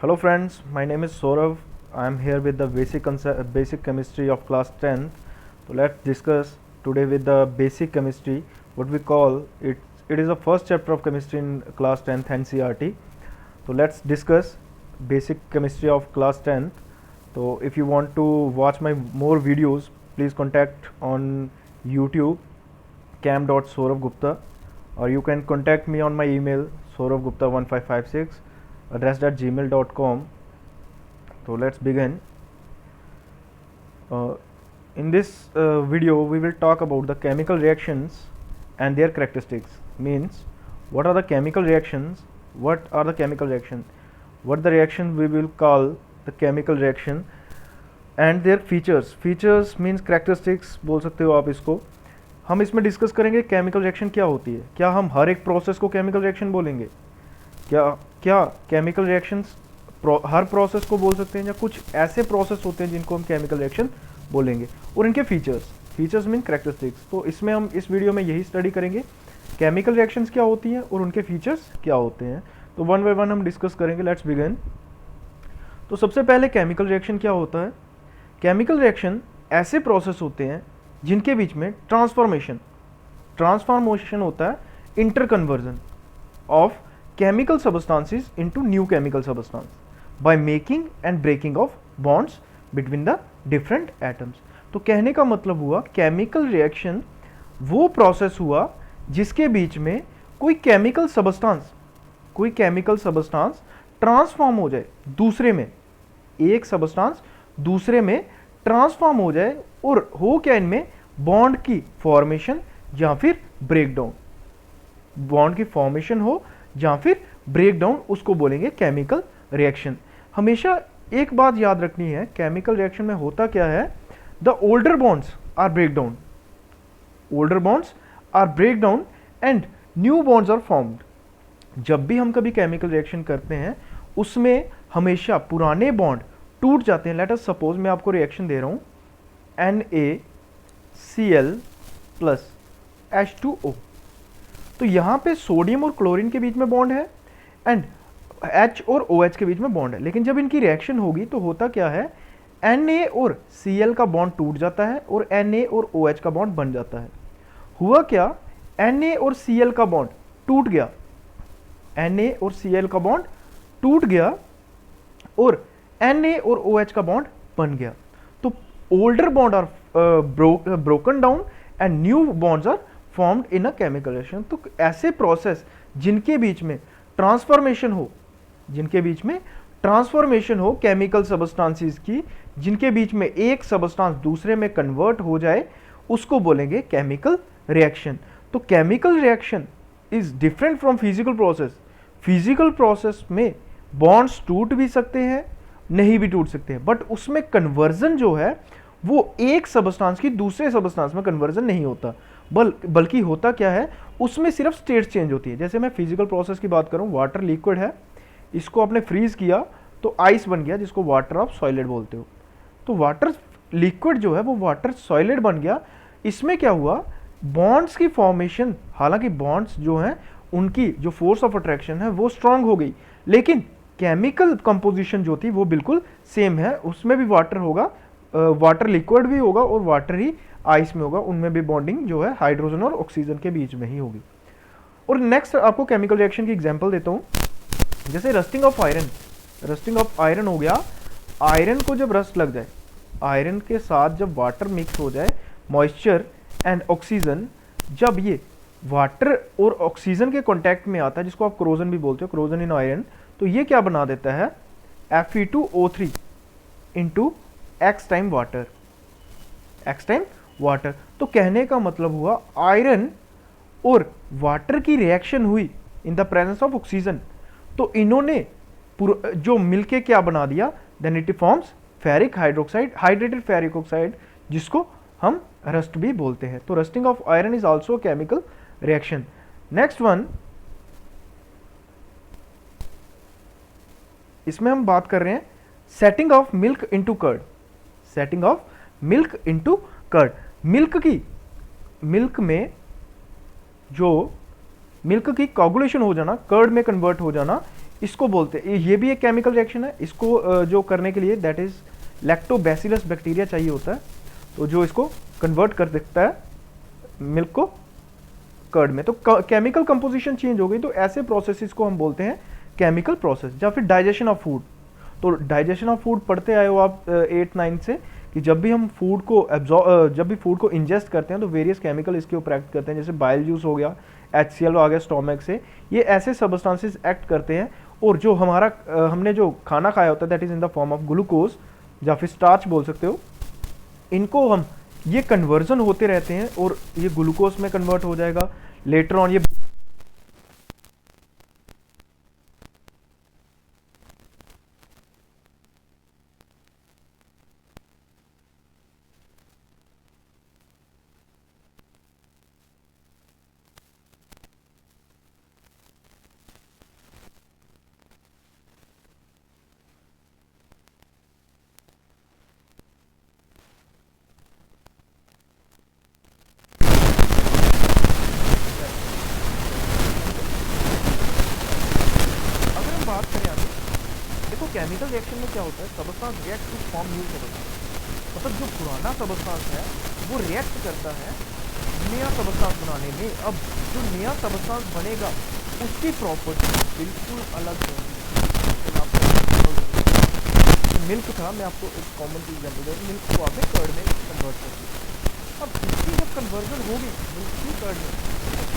Hello friends, my name is Saurav. I am here with the basic chemistry of class 10th. So let's discuss today with the basic chemistry, what we call it. It is the first chapter of chemistry in class 10th NCERT. So let's discuss basic chemistry of class 10th. So if you want to watch my more videos, please contact on YouTube cam.sauravgupta, or you can contact me on my email sauravgupta1556 address@gmail.com. So let's begin. In this video we will talk about the chemical reactions and their characteristics. Means what are the chemical reactions, what are the chemical reaction, what the reaction we will call the chemical reaction and their features. Features means characteristics बोल सकते हो आप इसको. हम इसमें discuss करेंगे chemical reaction क्या होती है. क्या हम हर एक प्रोसेस को केमिकल रिएक्शन बोलेंगे? क्या केमिकल रिएक्शंस हर प्रोसेस को बोल सकते हैं, या कुछ ऐसे प्रोसेस होते हैं जिनको हम केमिकल रिएक्शन बोलेंगे, और इनके फीचर्स मीन कैरेक्टरिस्टिक्स. तो इसमें हम इस वीडियो में यही स्टडी करेंगे, केमिकल रिएक्शंस क्या होती हैं और उनके फीचर्स क्या होते हैं. तो वन बाय वन हम डिस्कस करेंगे. Let's begin. तो सबसे पहले केमिकल रिएक्शन क्या होता है. केमिकल रिएक्शन ऐसे प्रोसेस होते हैं जिनके बीच में ट्रांसफॉर्मेशन होता है, inter conversion of chemical substances into new chemical substance by making and breaking of bonds between the different atoms. तो कहने का मतलब हुआ केमिकल रिएक्शन वो प्रोसेस हुआ जिसके बीच में कोई केमिकल सबस्टांस ट्रांसफॉर्म हो जाए दूसरे में, एक सबस्टांस दूसरे में ट्रांसफॉर्म हो जाए, और हो क्या इनमें बॉन्ड की फॉर्मेशन या फिर ब्रेकडाउन. बॉन्ड की फॉर्मेशन हो या फिर ब्रेकडाउन, उसको बोलेंगे केमिकल रिएक्शन. हमेशा एक बात याद रखनी है, केमिकल रिएक्शन में होता क्या है, the older bonds are break down and new bonds are formed. जब भी हम कभी केमिकल रिएक्शन करते हैं उसमें हमेशा पुराने बॉन्ड टूट जाते हैं. लेट अस सपोज मैं आपको रिएक्शन दे रहा हूं NaCl प्लस H2O. तो यहां पे सोडियम और क्लोरीन के बीच में बॉन्ड है एंड H और OH के बीच में बॉन्ड है. लेकिन जब इनकी रिएक्शन होगी तो होता क्या है, Na और Cl का बॉन्ड टूट जाता है और Na और OH का बॉन्ड बन जाता है. हुआ क्या, Na और Cl का बॉन्ड टूट गया, Na और Cl का बॉन्ड टूट गया और Na और OH का बॉन्ड बन गया. तो older bond are broken down and new bonds are formed in a chemical reaction. तो ऐसे प्रोसेस जिनके बीच में ट्रांसफॉर्मेशन हो केमिकल सबस्टांसेस की, जिनके बीच में एक सबस्टांस दूसरे में कन्वर्ट हो जाए, उसको बोलेंगे केमिकल रिएक्शन. तो chemical reaction is different from physical process. Physical process में बॉन्ड्स टूट भी सकते हैं, नहीं भी टूट सकते हैं, बट उसमें कन्वर्जन जो है वो एक सबस्टांस की दूसरे सबस्टांस में कन्वर्जन नहीं होता, बल्कि होता क्या है, उसमें सिर्फ स्टेट चेंज होती है. जैसे मैं फिजिकल प्रोसेस की बात करूं, वाटर लिक्विड है, इसको आपने फ्रीज किया तो आइस बन गया, जिसको वाटर ऑफ सॉलिड बोलते हो. तो वाटर लिक्विड जो है वो वाटर सॉलिड बन गया. इसमें क्या हुआ, बॉन्ड्स की फॉर्मेशन, हालांकि बॉन्ड्स जो हैं उनकी जो फोर्स ऑफ अट्रैक्शन है वो स्ट्रांग हो गई, लेकिन केमिकल कंपोजिशन जो थी वो बिल्कुल सेम है. उसमें भी वाटर होगा, वाटर लिक्विड भी होगा और वाटर ही आइस में होगा. उनमें भी बॉन्डिंग जो है हाइड्रोजन और ऑक्सीजन के बीच में ही होगी. और नेक्स्ट आपको केमिकल रिएक्शन की एग्जांपल देता हूं. जैसे रस्टिंग ऑफ आयरन हो गया. आयरन को जब रस्ट लग जाए, आयरन के साथ जब वाटर मिक्स हो जाए, मॉइस्चर एंड ऑक्सीजन, जब ये वाटर और ऑक्सीजन के कॉन्टैक्ट में आता है, जिसको आप क्रोजन भी बोलते हो, क्रोजन इन आयरन, तो ये क्या बना देता है, Fe2O3 into X time water. तो कहने का मतलब हुआ आयरन और वाटर की रिएक्शन हुई in the presence of oxygen, तो इन्होंने जो मिलके क्या बना दिया, then it forms ferric hydroxide, hydrated ferric oxide, जिसको हम रस्ट भी बोलते हैं. तो rusting of iron is also chemical reaction. Next one, इसमें हम बात कर रहे हैं setting of milk into curd. Milk में जो मिल्क की कोगुलेशन हो जाना, कर्ड में कन्वर्ट हो जाना, इसको बोलते हैं, ये भी एक केमिकल रिएक्शन है। इसको जो करने के लिए दैट इज लैक्टोबैसिलस बैक्टीरिया चाहिए होता है, तो जो इसको कन्वर्ट कर देता है मिल्क को कर्ड में। तो केमिकल कंपोजिशन चेंज हो गई, तो ऐसे प्रोसेसेस को हम बोलते हैं केमिकल प्रोसेस। या फिर डाइजेशन ऑफ फूड, तो डाइजेशन ऑफ फूड पढ़ते आए हो आप 8-9 से, कि जब भी हम फूड को जब भी फूड को इंजेस्ट करते हैं तो वेरियस केमिकल इसके ऊपर एक्ट करते हैं, जैसे बाइल जूस हो गया, HCl आ गया स्टोमक से, ये ऐसे सबस्टांसेस एक्ट करते हैं। और जो हमारा हमने जो खाना खाया होता है that is in the form of glucose या फिर स्टार्च बोल सकते हो, इनको हम ये कन्वर्जन होते रहते हैं और ये ग्लूकोज में कन्वर्ट हो जाएगा लेटर ऑन। ये अगर हम बात करें आगे, देखो केमिकल रिएक्शन में क्या होता है, substance react to form new substance, मतलब जो पुराना सबस्टांस है वो रिएक्ट करता है नया सबस्टांस बनाने में। अब जो नया सबस्टांस बनेगा उसकी प्रॉपर्टी बिल्कुल अलग होगी। मिल्क था, मैं आपको एक कॉमन सी एग्जांपल दे रहा हूँ, मिल्क को आपने कर्ड में कन्वर्ट कर दिया। अब इसकी जब कन्वर्जन होगी मिल्क की कर्ड में,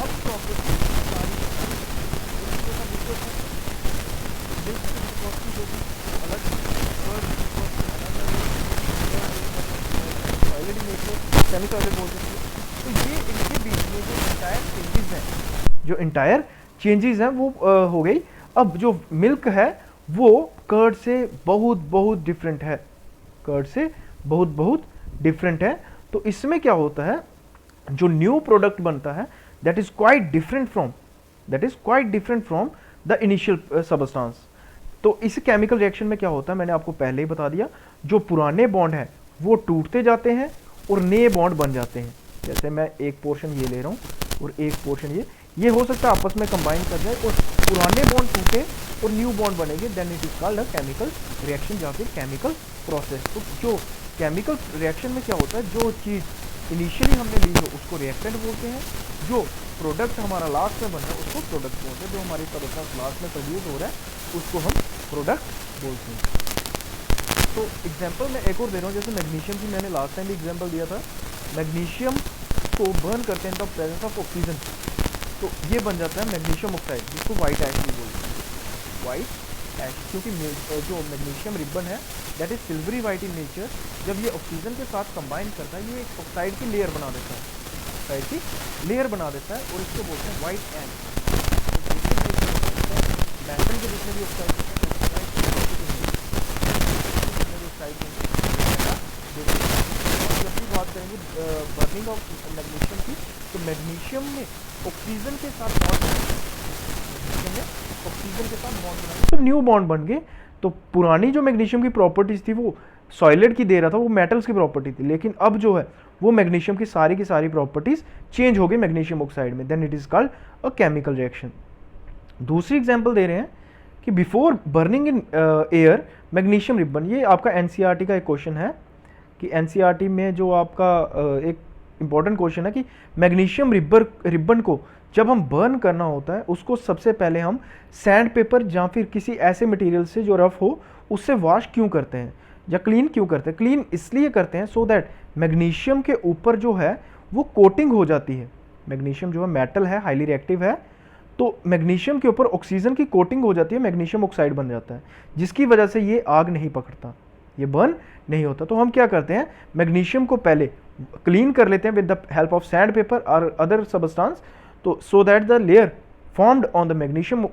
अब प्रॉपर्टी सारी मिल्क की प्रॉपर्टी जो भी अलग, कर्ड की प्रॉपर्टी अलग, सेमी सॉलिड बोल सकते हैं। तो ये इनके बीच में जो इंटायर चेंजेस हैं, जो इंटायर चेंजेस हैं वो हो गई। अब जो मिल्क है वो कर्ड से बहुत बहुत डिफरेंट है, कर्ड से बहुत बहुत डिफरेंट है। तो इसमें क्या होता है, जो न्यू प्रोडक्ट बनता है that is quite different from the initial substance. तो इस केमिकल रिएक्शन में क्या होता है, मैंने आपको पहले ही बता दिया, जो पुराने बॉन्ड हैं वो टूटते जाते हैं और नए बॉन्ड बन जाते हैं। जैसे मैं एक पोर्शन ये ले रहा हूँ और एक पोर्शन ये हो सकता है आपस में कंबाइन कर जाए और पुराने बॉन्ड टूटे और न्यू बॉन्ड बनेंगे, then it is called a chemical reaction या फिर केमिकल प्रोसेस। तो जो केमिकल रिएक्शन में क्या होता है, जो चीज़ इनिशियली हमने ली हो उसको रिएक्टेंट बोलते हैं, जो प्रोडक्ट हमारा लास्ट में बना है उसको प्रोडक्ट बोलते हैं, जो हमारी सबस्टांस लास्ट में प्रोड्यूस हो रहा है उसको हम प्रोडक्ट बोलते हैं। तो एग्जांपल मैं एक और दे रहा हूँ, जैसे मैग्नीशियम की मैंने लास्ट टाइम भी एग्जांपल दिया था। मैग्नीशियम को बर्न करते हैं द प्रेजेंस ऑफ ऑक्सीजन, तो ये बन जाता है मैग्नीशियम ऑक्साइड, जिसको वाइट ऐश भी बोलते हैं, वाइट ऐश। क्योंकि जो मैग्नीशियम रिबन है that is silvery white in nature, जब ये ऑक्सीजन के साथ कंबाइन करता है ये एक ऑक्साइड की लेयर बना देता है, ऑक्साइड की लेयर बना देता है, और इसको बोलते हैं वाइट ऐश। मेटल के जितने भी ऑक्साइड होते हैं, जब भी बात करेंगे बर्निंग ऑफ मैग्नीशियम की, तो मैग्नीशियम में ऑक्सीजन के साथ बॉन्ड बनाए तो न्यू बॉन्ड बन गए। तो पुरानी जो मैग्नीशियम की प्रॉपर्टीज थी वो सॉलिड की दे रहा था, वो मेटल्स की प्रॉपर्टी थी, लेकिन अब जो है वो मैग्नीशियम की सारी प्रॉपर्टीज चेंज हो गई मैग्नीशियम ऑक्साइड में, then it is called a chemical reaction. दूसरी एग्जांपल दे रहे हैं कि before burning in air magnesium ribbon, ये आपका एनसीईआरटी का एक क्वेश्चन है कि एनसीईआरटी में जो आपका एक इंपॉर्टेंट क्वेश्चन है कि मैग्नीशियम रिबन को जब हम बर्न करना होता है उसको सबसे पहले हम सैंड पेपर या फिर किसी ऐसे मटेरियल से जो रफ हो उससे वॉश क्यों करते हैं या क्लीन क्यों करते हैं। क्लीन इसलिए करते हैं सो दैट मैग्नीशियम के ऊपर जो है वो कोटिंग हो जाती है। मैग्नीशियम जो है मेटल है, हाईली रिएक्टिव है, तो मैग्नीशियम के ऊपर ऑक्सीजन की कोटिंग हो जाती है, मैग्नीशियम ऑक्साइड बन जाता है, जिसकी वजह से ये आग नहीं पकड़ता, ये बर्न नहीं होता। तो हम क्या करते हैं, मैग्नीशियम को पहले क्लीन कर लेते हैं with the help of sand paper और अदर सबस्टांस, तो so that the layer formed on the magnesium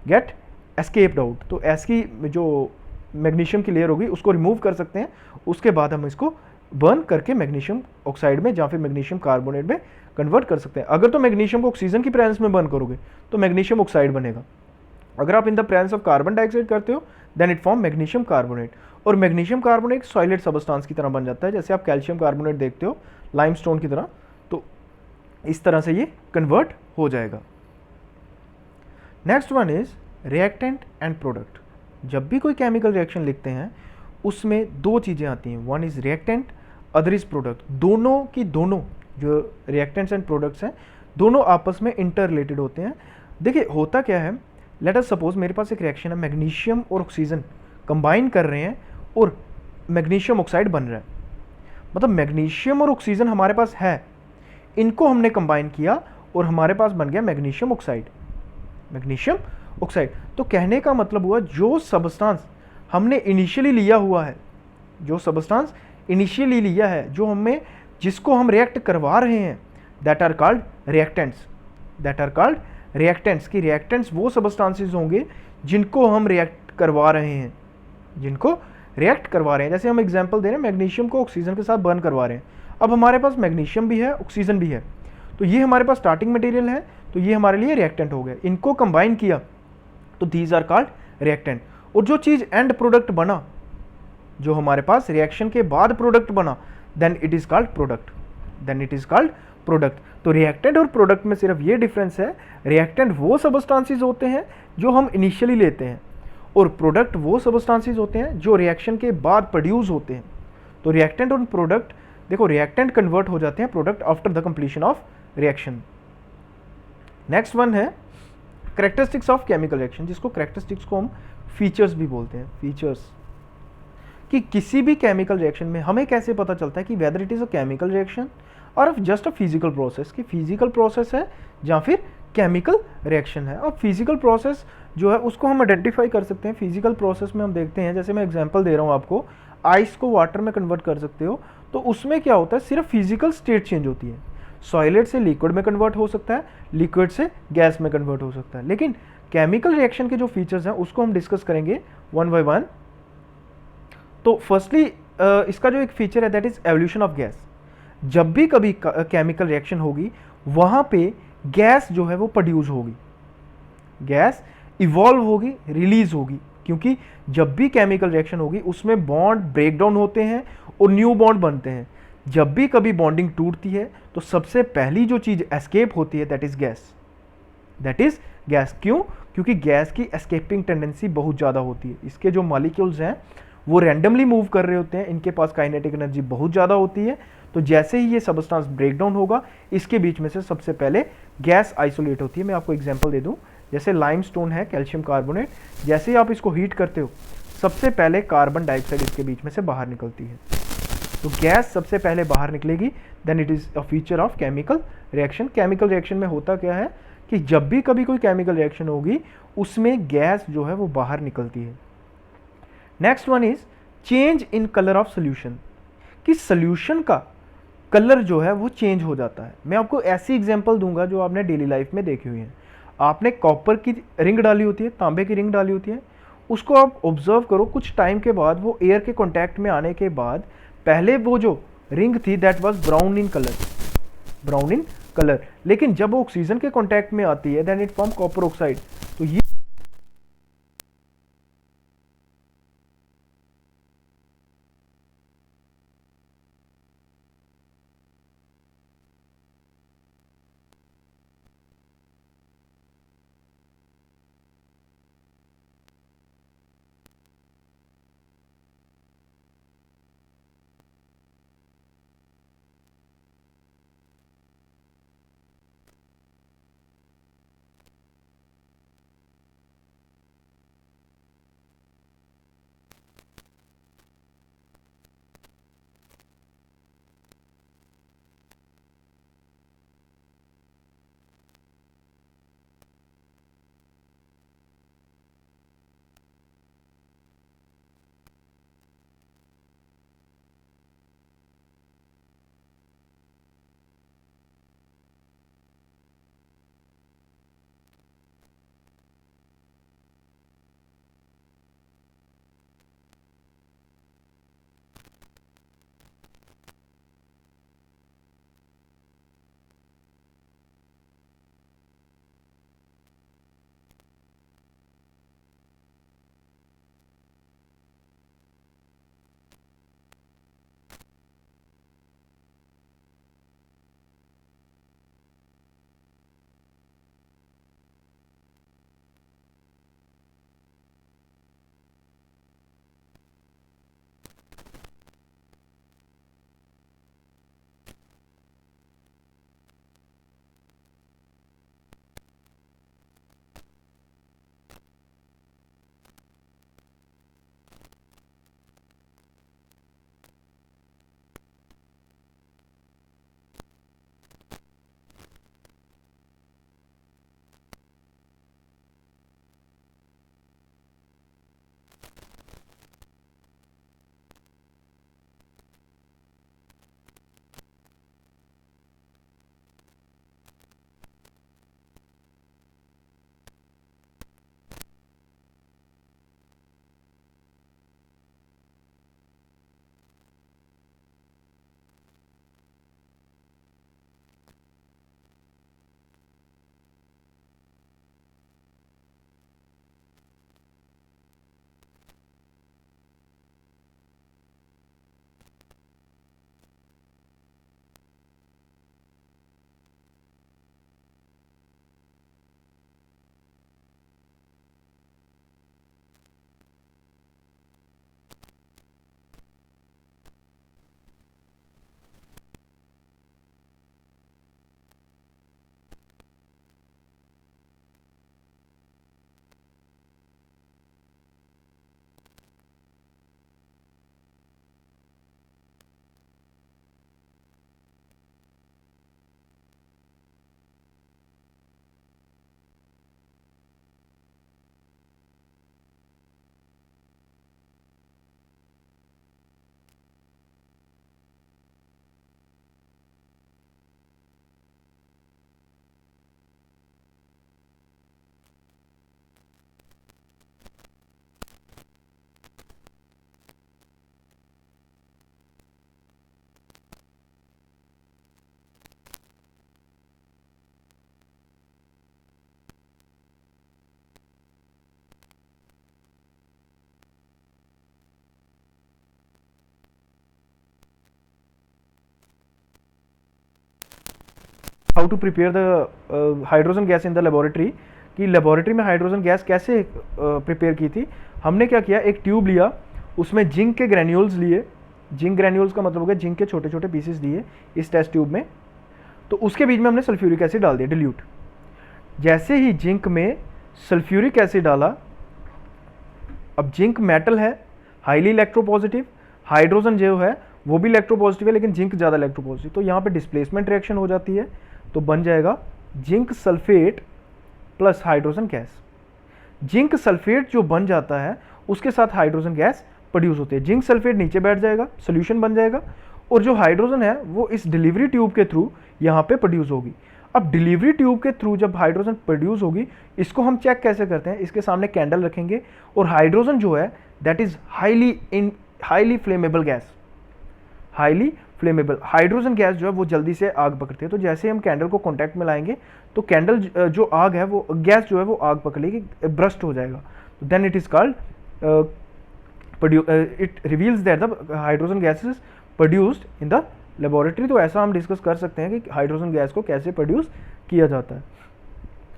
get escaped out. तो ऐसी जो मैग्नीशियम की लेयर होगी उसको रिमूव कर सकते हैं, उसके बाद हम इसको बर्न करके मैग्नीशियम ऑक्साइड में या फिर मैग्नीशियम कार्बोनेट में कन्वर्ट कर सकते हैं। अगर तो मैग्नीशियम को ऑक्सीजन की प्रेजेंस में बर्न करोगे तो मैग्नीशियम ऑक्साइड बनेगा, अगर आप in the presence of carbon dioxide करते हो then it form magnesium carbonate, और मैग्नीशियम कार्बोनेट सॉलिड सबस्टांस की तरह बन जाता है, जैसे आप कैल्शियम कार्बोनेट देखते हो लाइमस्टोन की तरह, तो इस तरह से ये कन्वर्ट हो जाएगा। Next one is reactant and product. जब भी कोई केमिकल रिएक्शन लिखते हैं उसमें दो चीज़ें आती हैं, one is reactant, other is product. दोनों की दोनों जो रिएक्टेंट्स एंड प्रोडक्ट्स हैं दोनों आपस में इंटर रिलेटेड होते हैं। देखिए होता क्या है, लेट अस सपोज मेरे पास एक रिएक्शन है, मैग्नीशियम और ऑक्सीजन कंबाइन कर रहे हैं और मैग्नीशियम ऑक्साइड बन रहा है। मतलब मैग्नीशियम और ऑक्सीजन हमारे पास है, इनको हमने कंबाइन किया और हमारे पास बन गया मैग्नीशियम ऑक्साइड। मैग्नीशियम ऑक्साइड, तो कहने का मतलब हुआ जो सबस्टांस हमने इनिशियली लिया हुआ है, जो सबस्टांस इनिशियली लिया है, जो हमें जिसको हम रिएक्ट करवा रहे हैं, that are called reactants. That are called reactants. की रिएक्टेंट्स वो सबस्टांसेस होंगे जिनको हम रिएक्ट करवा रहे हैं, जिनको रिएक्ट करवा रहे हैं। जैसे हम एग्जांपल दे रहे हैं, मैग्नीशियम को ऑक्सीजन के साथ बर्न करवा रहे हैं। अब हमारे पास मैग्नीशियम भी है, ऑक्सीजन भी है, तो ये हमारे पास स्टार्टिंग मटेरियल है, तो ये हमारे लिए रिएक्टेंट हो गया। इनको कंबाइन किया तो दीज आर कॉल्ड रिएक्टेंट। और जो चीज़ एंड प्रोडक्ट बना, जो हमारे पास रिएक्शन के बाद प्रोडक्ट बना, then it is called product. Then it is called product. तो रिएक्टेंट और प्रोडक्ट में सिर्फ ये डिफरेंस है, रिएक्टेंट वो सबस्टांसेस होते हैं जो हम इनिशियली लेते हैं और प्रोडक्ट वो सबस्टांसेस होते हैं जो रिएक्शन के बाद प्रोड्यूस होते हैं। तो रिएक्टेंट और प्रोडक्ट, देखो रिएक्टेंट कन्वर्ट हो जाते हैं product after the completion of reaction. Next one है कैरेक्टरिस्टिक्स ऑफ केमिकल रिएक्शन, जिसको कैरेक्टरिस्टिक्स को हम फीचर्स भी बोलते हैं। फीचर्स कि किसी भी केमिकल रिएक्शन में हमें कैसे पता चलता है कि whether it is a chemical reaction और जस्ट अ फिजिकल प्रोसेस, कि फिजिकल प्रोसेस है या फिर केमिकल रिएक्शन है। अब फिजिकल प्रोसेस जो है उसको हम आइडेंटिफाई कर सकते हैं। फिजिकल प्रोसेस में हम देखते हैं, जैसे मैं एग्जांपल दे रहा हूँ आपको, आइस को वाटर में कन्वर्ट कर सकते हो, तो उसमें क्या होता है, सिर्फ फिजिकल स्टेट चेंज होती है। सॉलिड से लिक्विड में कन्वर्ट हो सकता है, लिक्विड से गैस में कन्वर्ट हो सकता है। लेकिन केमिकल रिएक्शन के जो फीचर्स हैं उसको हम डिस्कस करेंगे वन बाय वन। तो फर्स्टली इसका जो एक फीचर है that is evolution of gas. जब भी कभी केमिकल रिएक्शन होगी वहां पे गैस जो है वो प्रोड्यूस होगी, गैस इवॉल्व होगी, रिलीज होगी। क्योंकि जब भी केमिकल रिएक्शन होगी उसमें बॉन्ड ब्रेक डाउन होते हैं और न्यू बॉन्ड बनते हैं। जब भी कभी बॉन्डिंग टूटती है तो सबसे पहली जो चीज एस्केप होती है that is gas. That is gas. क्यों? क्योंकि गैस की एस्केपिंग टेंडेंसी बहुत ज़्यादा होती है। इसके जो मॉलिक्यूल्स हैं वो रैंडमली मूव कर रहे होते हैं, इनके पास काइनेटिक एनर्जी बहुत ज़्यादा होती है। तो जैसे ही ये सबस्टांस ब्रेक डाउन होगा इसके बीच में से सबसे पहले गैस आइसोलेट होती है। मैं आपको एग्जांपल दे दूं, जैसे लाइमस्टोन है, कैल्शियम कार्बोनेट, जैसे ही आप इसको हीट करते हो सबसे पहले कार्बन डाइऑक्साइड इसके बीच में से बाहर निकलती है। तो गैस सबसे पहले बाहर निकलेगी, then it is a feature of chemical reaction. Chemical reaction में होता क्या है कि जब भी कभी कोई केमिकल रिएक्शन होगी उसमें गैस जो है वो बाहर निकलती है। Next one is change in colour of solution, कि सोल्यूशन का कलर जो है वो चेंज हो जाता है। मैं आपको ऐसी एग्जांपल दूंगा जो आपने डेली लाइफ में देखी हुई है। आपने कॉपर की रिंग डाली होती है, तांबे की रिंग डाली होती है, उसको आप ऑब्जर्व करो, कुछ टाइम के बाद वो एयर के कॉन्टैक्ट में आने के बाद पहले वो जो रिंग थी that was brown in colour, brown in colour, लेकिन जब वो ऑक्सीजन के कॉन्टैक्ट में आती है then it form copper oxide. तो ये how to prepare the hydrogen gas in the laboratory, कि लेबोरेटरी में हाइड्रोजन गैस कैसे प्रिपेयर की थी। हमने क्या किया, एक ट्यूब लिया, उसमें जिंक के ग्रैन्यूल्स लिए, जिंक ग्रैन्यूल्स का मतलब हो गया जिंक के छोटे छोटे पीसेस दिए इस टेस्ट ट्यूब में, तो उसके बीच में हमने सल्फ्यूरिक एसिड डाल दिया डिल्यूट। जैसे ही जिंक में सल्फ्यूरिक एसिड डाला, अब जिंक मेटल है, हाईली इलेक्ट्रोपॉजिटिव, हाइड्रोजन जो है वो भी इलेक्ट्रोपॉजिटिव है लेकिन जिंक ज़्यादा इलेक्ट्रोपॉजिटिव, तो यहाँ पे डिस्प्लेसमेंट रिएक्शन हो जाती है, तो बन जाएगा zinc sulphate plus hydrogen gas. Zinc sulphate जो बन जाता है उसके साथ हाइड्रोजन गैस प्रोड्यूस होती है। जिंक सल्फेट नीचे बैठ जाएगा, सोल्यूशन बन जाएगा, और जो हाइड्रोजन है वो इस डिलीवरी ट्यूब के थ्रू यहाँ पे प्रोड्यूस होगी। अब डिलीवरी ट्यूब के थ्रू जब हाइड्रोजन प्रोड्यूस होगी, इसको हम चेक कैसे करते हैं, इसके सामने कैंडल रखेंगे और हाइड्रोजन जो है that is highly flammable gas, highly flammable hydrogen gas जो है वो जल्दी से आग पकड़ती है। तो जैसे हम कैंडल को कांटेक्ट में लाएंगे तो कैंडल जो आग है वो गैस जो है वो आग पकड़ लेगी, ब्रस्ट हो जाएगा, तो then it is called it reveals that the hydrogen gas is produced in the laboratory. तो ऐसा हम डिस्कस कर सकते हैं कि हाइड्रोजन गैस को कैसे प्रोड्यूस किया जाता है।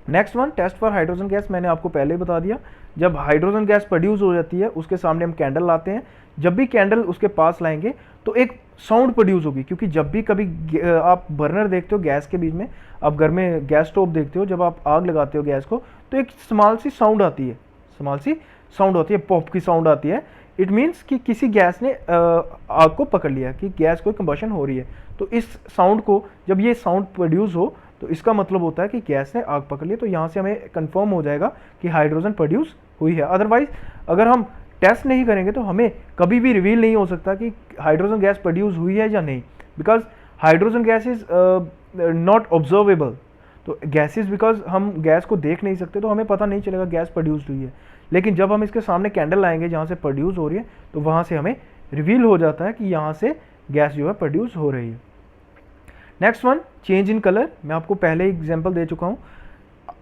Next one, test for hydrogen gas, मैंने आपको पहले ही बता दिया। जब हाइड्रोजन गैस प्रोड्यूस हो जाती है उसके सामने हम कैंडल लाते हैं, जब भी कैंडल उसके पास लाएंगे तो एक साउंड प्रोड्यूस होगी, क्योंकि जब भी कभी आप बर्नर देखते हो गैस के बीच में, आप घर में गैस स्टोव देखते हो, जब आप आग लगाते हो गैस को तो एक स्मॉल सी साउंड आती है, स्मॉल सी साउंड होती है, पॉप की साउंड आती है। इट मीन्स कि किसी गैस ने आग को पकड़ लिया, कि गैस कोई कंबशन हो रही है। तो इस साउंड को, जब ये साउंड प्रोड्यूस हो तो इसका मतलब होता है कि गैस ने आग पकड़ ली, तो यहाँ से हमें कंफर्म हो जाएगा कि हाइड्रोजन प्रोड्यूस हुई है। अदरवाइज अगर हम टेस्ट नहीं करेंगे तो हमें कभी भी रिवील नहीं हो सकता कि हाइड्रोजन गैस प्रोड्यूस हुई है या नहीं, because hydrogen gas is not observable. तो गैसेस, बिकॉज हम गैस को देख नहीं सकते तो हमें पता नहीं चलेगा गैस प्रोड्यूस हुई है, लेकिन जब हम इसके सामने कैंडल लाएंगे जहाँ से प्रोड्यूस हो रही है तो वहाँ से हमें रिवील हो जाता है कि यहाँ से गैस जो है प्रोड्यूस हो रही है। Next one, change in colour. मैं आपको पहले एग्जांपल दे चुका हूँ।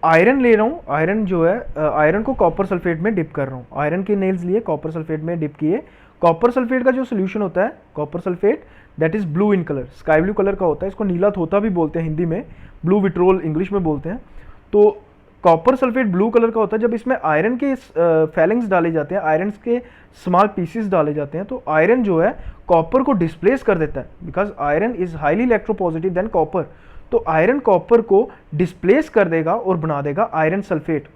आयरन ले रहा हूँ, आयरन जो है आयरन को कॉपर सल्फेट में डिप कर रहा हूँ। आयरन के नेल्स लिए कॉपर सल्फेट में डिप किए। कॉपर सल्फेट का जो सोल्यूशन होता है, copper sulphate that is blue in colour, sky blue colour का होता है, इसको नीला थोथा भी बोलते हैं हिंदी में, ब्लू विट्रोल इंग्लिश में बोलते हैं। तो कॉपर सल्फेट ब्लू कलर का होता है। जब इसमें आयरन के फैलिंग्स डाले जाते हैं, आयरन के स्मॉल पीसेस डाले जाते हैं, तो आयरन जो है कॉपर को डिस्प्लेस कर देता है, because iron is highly electropositive than copper. तो आयरन कॉपर को डिस्प्लेस कर देगा और बना देगा iron sulphate,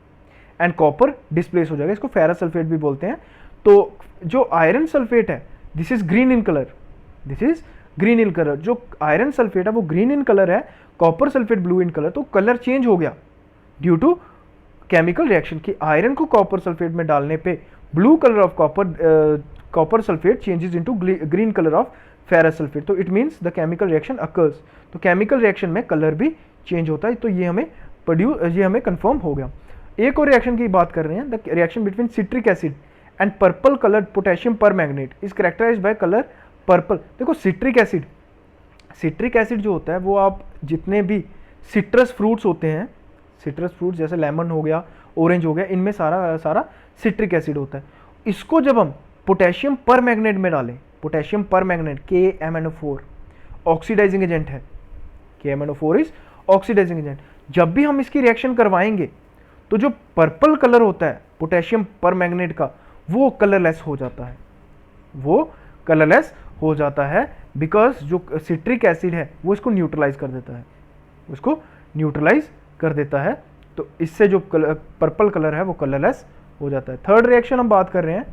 and copper displace हो जाएगा, इसको फेरस सल्फेट भी बोलते हैं। तो जो आयरन सल्फेट है this is green in colour, this is green in colour. जो आयरन सल्फेट है वो ग्रीन इन कलर है, copper sulphate blue in colour. तो कलर चेंज हो गया ड्यू टू केमिकल रिएक्शन, कि आयरन को कॉपर सल्फेट में डालने पे blue colour of copper sulphate changes into green colour of ferrous sulphate. तो it means the chemical reaction occurs. तो केमिकल रिएक्शन में कलर भी चेंज होता है। तो ये हमें कंफर्म हो गया। एक और रिएक्शन की बात कर रहे हैं, the reaction between citric acid and purple coloured potassium permanganate is characterised by colour purple. देखो सिट्रिक एसिड जो होता है वो आप जितने भी सिट्रस फ्रूट्स होते हैं, सिट्रस फ्रूट्स जैसे लेमन हो गया, ऑरेंज हो गया, इनमें सारा सिट्रिक एसिड होता है। इसको जब हम पोटेशियम परमैंगनेट में डालें, potassium permanganate KMnO4 oxidising agent है, KMnO4 इज ऑक्सीडाइजिंग एजेंट। जब भी हम इसकी रिएक्शन करवाएंगे तो जो पर्पल कलर होता है पोटेशियम परमैंगनेट का वो कलरलेस हो जाता है, वो कलरलेस हो जाता है, बिकॉज जो सिट्रिक एसिड है वो इसको न्यूट्रलाइज कर देता है, उसको न्यूट्रलाइज कर देता है। तो इससे जो पर्पल कलर है वो कलरलेस हो जाता है। थर्ड रिएक्शन हम बात कर रहे हैं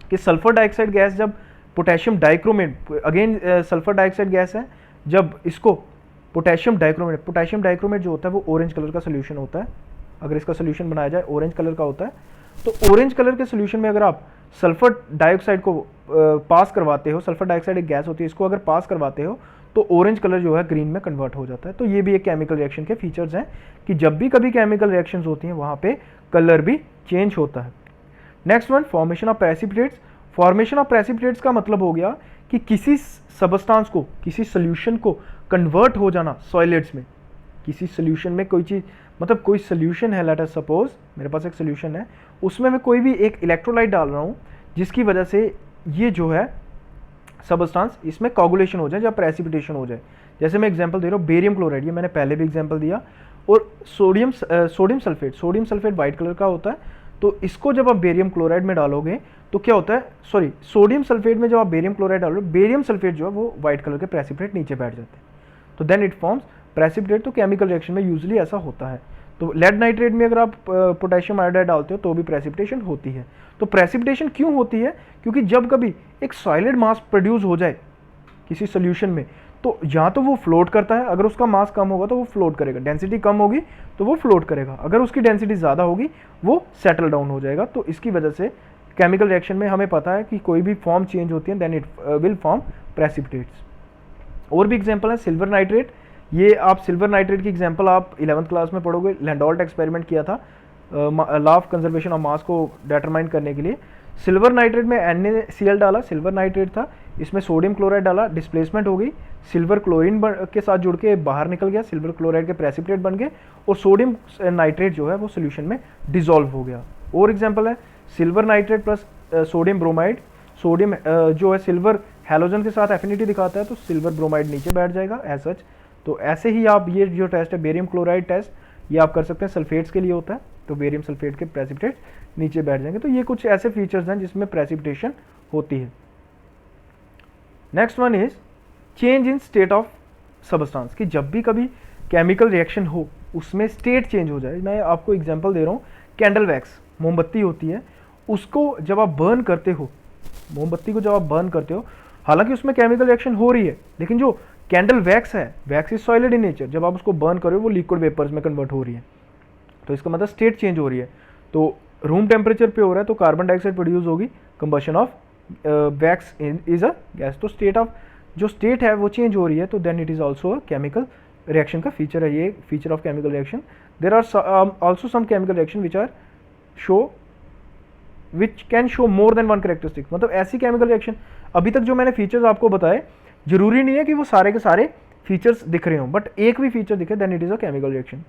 कि सल्फर डाइऑक्साइड गैस जब potassium dichromate, again sulphur dioxide gas है, जब इसको पोटेशियम डाइक्रोमेट जो होता है वो ऑरेंज कलर का सोल्यूशन होता है। अगर इसका सोल्यूशन बनाया जाए ऑरेंज कलर का होता है, तो ऑरेंज कलर के सोल्यूशन में अगर आप सल्फर डाइऑक्साइड को पास करवाते हो, सल्फर डाइऑक्साइड एक गैस होती है, इसको अगर पास करवाते हो तो ऑरेंज कलर जो है ग्रीन में कन्वर्ट हो जाता है। तो ये भी एक केमिकल रिएक्शन के फीचर्स हैं कि जब भी कभी केमिकल रिएक्शंस होती हैं वहाँ पे कलर भी चेंज होता है। Next one, formation of precipitates. Formation of precipitates का मतलब हो गया कि किसी सबस्टांस को, किसी सोल्यूशन को कन्वर्ट हो जाना सॉलिड्स में, किसी सोल्यूशन में कोई चीज़, मतलब कोई सोल्यूशन है, लेट अस सपोज मेरे पास एक सोल्यूशन है, उसमें मैं कोई भी एक इलेक्ट्रोलाइट डाल रहा हूँ जिसकी वजह से ये जो है सबस्टांस इसमें कोगुलेशन हो जाए या प्रेसिपिटेशन हो जाए। जैसे मैं एग्जांपल दे रहा हूँ बेरियम क्लोराइड, ये मैंने पहले भी एग्जांपल दिया, और सोडियम सल्फेट वाइट कलर का होता है, तो इसको जब आप बेरियम क्लोराइड में डालोगे तो क्या होता है, सॉरी सोडियम सल्फेट में जब आप बेरियम क्लोराइड डालोगे, बेरियम सल्फेट जो है वो व्हाइट कलर के प्रेसिपिटेट नीचे बैठ जाते हैं, तो देन इट फॉर्म्स प्रेसिपिटेट। तो केमिकल रिएक्शन में यूजुअली ऐसा होता है। तो लेड नाइट्रेट में अगर आप पोटेशियम आयोडाइड डालते हो तो भी प्रेसिपिटेशन होती है। तो प्रेसिपिटेशन क्यों होती है, क्योंकि जब कभी एक सॉलिड मास प्रोड्यूस हो जाए किसी सोल्यूशन में, तो या तो वो फ्लोट करता है, अगर उसका मास कम होगा तो वो फ्लोट करेगा, डेंसिटी कम होगी तो वो फ्लोट करेगा, अगर उसकी डेंसिटी ज़्यादा होगी वो सेटल डाउन हो जाएगा। तो इसकी वजह से केमिकल रिएक्शन में हमें पता है कि कोई भी फॉर्म चेंज होती है then it will form precipitates. और भी एग्जांपल है सिल्वर नाइट्रेट, ये आप सिल्वर नाइट्रेट की एग्जांपल आप 11th क्लास में पढ़ोगे, लैंडोल्ट एक्सपेरिमेंट किया था law of conservation of mass को डिटरमाइन करने के लिए। सिल्वर नाइट्रेट में NaCl डाला, सिल्वर नाइट्रेट था, इसमें सोडियम क्लोराइड डाला, डिस्प्लेसमेंट हो गई, सिल्वर क्लोरीन के साथ जुड़ के बाहर निकल गया, सिल्वर क्लोराइड के प्रेसिपिटेट बन गए और सोडियम नाइट्रेट जो है वो सोल्यूशन में डिसॉल्व हो गया। और एग्जांपल है silver nitrate plus sodium bromide, sodium जो है सिल्वर हैलोजन के साथ एफिनिटी दिखाता है, तो सिल्वर ब्रोमाइड नीचे बैठ जाएगा एज सच। तो ऐसे ही आप ये जो टेस्ट है बेरियम क्लोराइड टेस्ट, ये आप कर सकते हैं, सल्फेट्स के लिए होता है, तो बेरियम सल्फेट के प्रेसिपिटेट नीचे बैठ जाएंगे। तो ये कुछ ऐसे फीचर्स हैं जिसमें प्रेसिपिटेशन होती है। Next one is change in state of substance, कि जब भी कभी केमिकल रिएक्शन हो उसमें स्टेट चेंज हो जाए। मैं आपको एग्जांपल दे रहा हूँ, कैंडल वैक्स मोमबत्ती होती है, उसको जब आप बर्न करते हो, मोमबत्ती को जब आप बर्न करते हो, हालांकि उसमें केमिकल रिएक्शन हो रही है, लेकिन जो कैंडल वैक्स है, wax is solid in nature, जब आप उसको बर्न करो वो लिक्विड वेपर्स में कन्वर्ट हो रही है, तो इसका मतलब स्टेट चेंज हो रही है। तो रूम टेम्परेचर पे हो रहा है तो कार्बन डाइऑक्साइड प्रोड्यूस होगी, combustion of wax is a gas, तो स्टेट ऑफ जो स्टेट है वो चेंज हो रही है, तो then it is also a chemical reaction का फीचर है, ये feature of chemical reaction. There are also some chemical reaction which are show which can show more than one characteristic, मतलब ऐसी केमिकल रिएक्शन, अभी तक जो मैंने फीचर्स आपको बताए जरूरी नहीं है कि वो सारे के सारे फीचर्स दिख रहे हों, बट एक भी फीचर दिखे then it is a chemical reaction.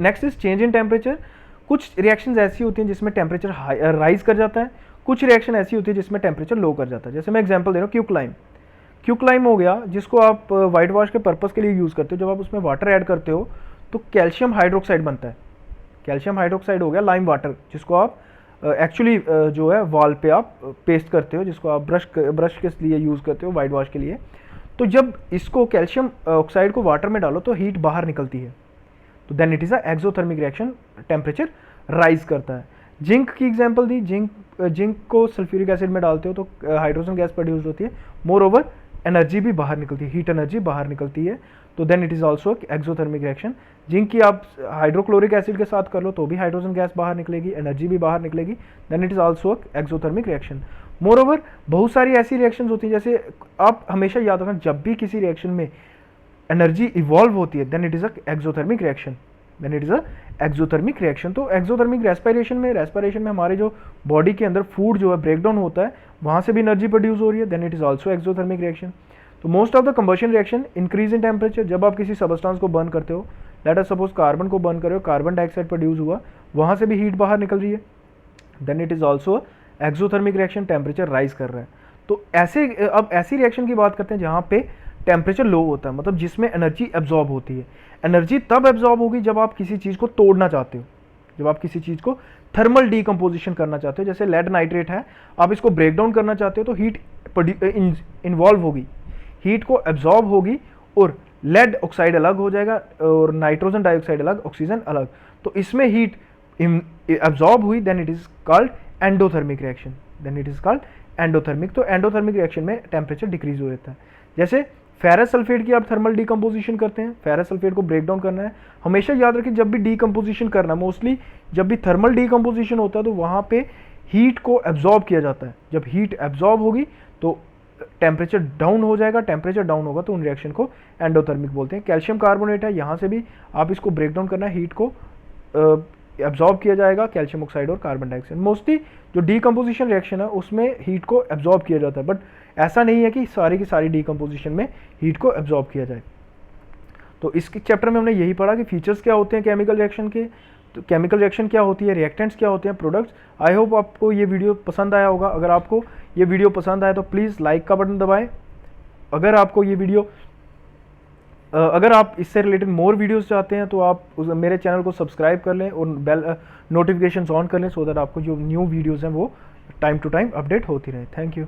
Next is change in temperature, कुछ रिएक्शंस ऐसी होती हैं जिसमें टेम्परेचर राइज कर जाता है, कुछ रिएक्शन ऐसी होती है जिसमें टेम्परेचर लो कर जाता है। जैसे मैं एग्जांपल दे रहा हूँ क्यूक्लाइम, क्यूक्लाइम हो गया जिसको आप वाइट वॉश के पर्पस के लिए यूज़ करते हो, जब आप उसमें वाटर ऐड करते हो तो कैल्शियम हाइड्रोक्साइड बनता है, कैल्शियम हाइड्रोक्साइड हो गया लाइम वाटर, जिसको आप एक्चुअली जो है वॉल पे आप पेस्ट करते हो, जिसको आप ब्रश के लिए यूज़ करते हो वाइट वॉश के लिए। तो जब इसको कैल्शियम ऑक्साइड को वाटर में डालो तो हीट बाहर निकलती है, तो then it is a exothermic reaction, temperature rise करता है। जिंक की एग्जांपल दी, जिंक को सल्फ्यूरिक एसिड में डालते हो तो हाइड्रोजन गैस प्रोड्यूस होती है, मोर ओवर एनर्जी भी बाहर निकलती है, हीट एनर्जी बाहर निकलती है, तो then it is also exothermic reaction. Zinc की आप हाइड्रोक्लोरिक एसिड के साथ कर लो तो भी हाइड्रोजन गैस बाहर निकलेगी, एनर्जी भी बाहर निकलेगी, then it is also exothermic reaction. Moreover बहुत सारी ऐसी रिएक्शन होती हैं, जैसे आप हमेशा याद रखना जब भी किसी रिएक्शन में एनर्जी इवॉल्व होती है then it is a exothermic reaction, then it is a exothermic reaction. तो एक्सोथर्मिक रेस्पिरेशन में हमारे जो बॉडी के अंदर फूड जो है ब्रेक डाउन होता है, वहाँ से भी एनर्जी प्रोड्यूस हो रही है, then it is also exothermic reaction. तो most of the combustion reaction increase in temperature, जब आप किसी सबस्टेंस को बर्न करते हो, लेट अस सपोज कार्बन को बर्न कर रहे हो, कार्बन डाइऑक्साइड प्रोड्यूस हुआ, वहाँ से भी हीट बाहर निकल रही है, then it is also exothermic reaction, temperature rise कर रहा है। तो ऐसे अब ऐसी रिएक्शन की बात करते हैं जहाँ पे टेम्परेचर लो होता है, मतलब जिसमें एनर्जी एब्जॉर्ब होती है। एनर्जी तब एब्जॉर्ब होगी जब आप किसी चीज़ को तोड़ना चाहते हो, जब आप किसी चीज़ को थर्मल डीकम्पोजिशन करना चाहते हो, जैसे लेड नाइट्रेट है, आप इसको ब्रेक डाउन करना चाहते हो तो हीट इन्वॉल्व होगी, हीट को एब्जॉर्ब होगी और लेड ऑक्साइड अलग हो जाएगा और नाइट्रोजन डाइऑक्साइड अलग, ऑक्सीजन अलग, तो इसमें हीट एब्जॉर्ब हुई, then it is called endothermic reaction, then it is called endothermic. तो एंडोथर्मिक रिएक्शन में टेम्परेचर डिक्रीज हो जाता है। जैसे फेरस सल्फेट की आप थर्मल डीकम्पोजिशन करते हैं, फेरस सल्फेट को ब्रेक डाउन करना है, हमेशा याद रखिए जब भी डीकम्पोजिशन करना है, मोस्टली जब भी थर्मल डीकम्पोजिशन होता है तो वहाँ पे हीट को एब्जॉर्ब किया जाता है, जब हीट एब्जॉर्ब होगी तो टेम्परेचर डाउन हो जाएगा, टेम्परेचर डाउन होगा तो उन रिएक्शन को एंडोथर्मिक बोलते हैं। कैल्शियम कार्बोनेट है, यहाँ से भी आप इसको ब्रेक डाउन करना है, हीट को एब्जॉर्ब किया जाएगा, कैल्शियम ऑक्साइड और कार्बन डाइऑक्साइड। मोस्टली जो डीकम्पोजिशन रिएक्शन है उसमें हीट को एब्जॉर्ब किया जाता है, बट ऐसा नहीं है कि सारी की सारी डीकम्पोजिशन में हीट को एब्जॉर्ब किया जाए। तो इस चैप्टर में हमने यही पढ़ा कि फीचर्स क्या होते हैं केमिकल रिएक्शन के, तो केमिकल रिएक्शन क्या होती है, रिएक्टेंट्स क्या होते हैं, प्रोडक्ट्स। आई होप आपको ये वीडियो पसंद आया होगा। अगर आपको ये वीडियो पसंद आया तो प्लीज़ लाइक का बटन दबाएं। अगर आपको ये वीडियो अगर आप इससे रिलेटेड मोर वीडियोस चाहते हैं तो आप मेरे चैनल को सब्सक्राइब कर लें और बेल नोटिफिकेशंस ऑन कर लें, सो दैट आपको जो न्यू वीडियोस हैं वो टाइम टू टाइम अपडेट होती रहे। Thank you.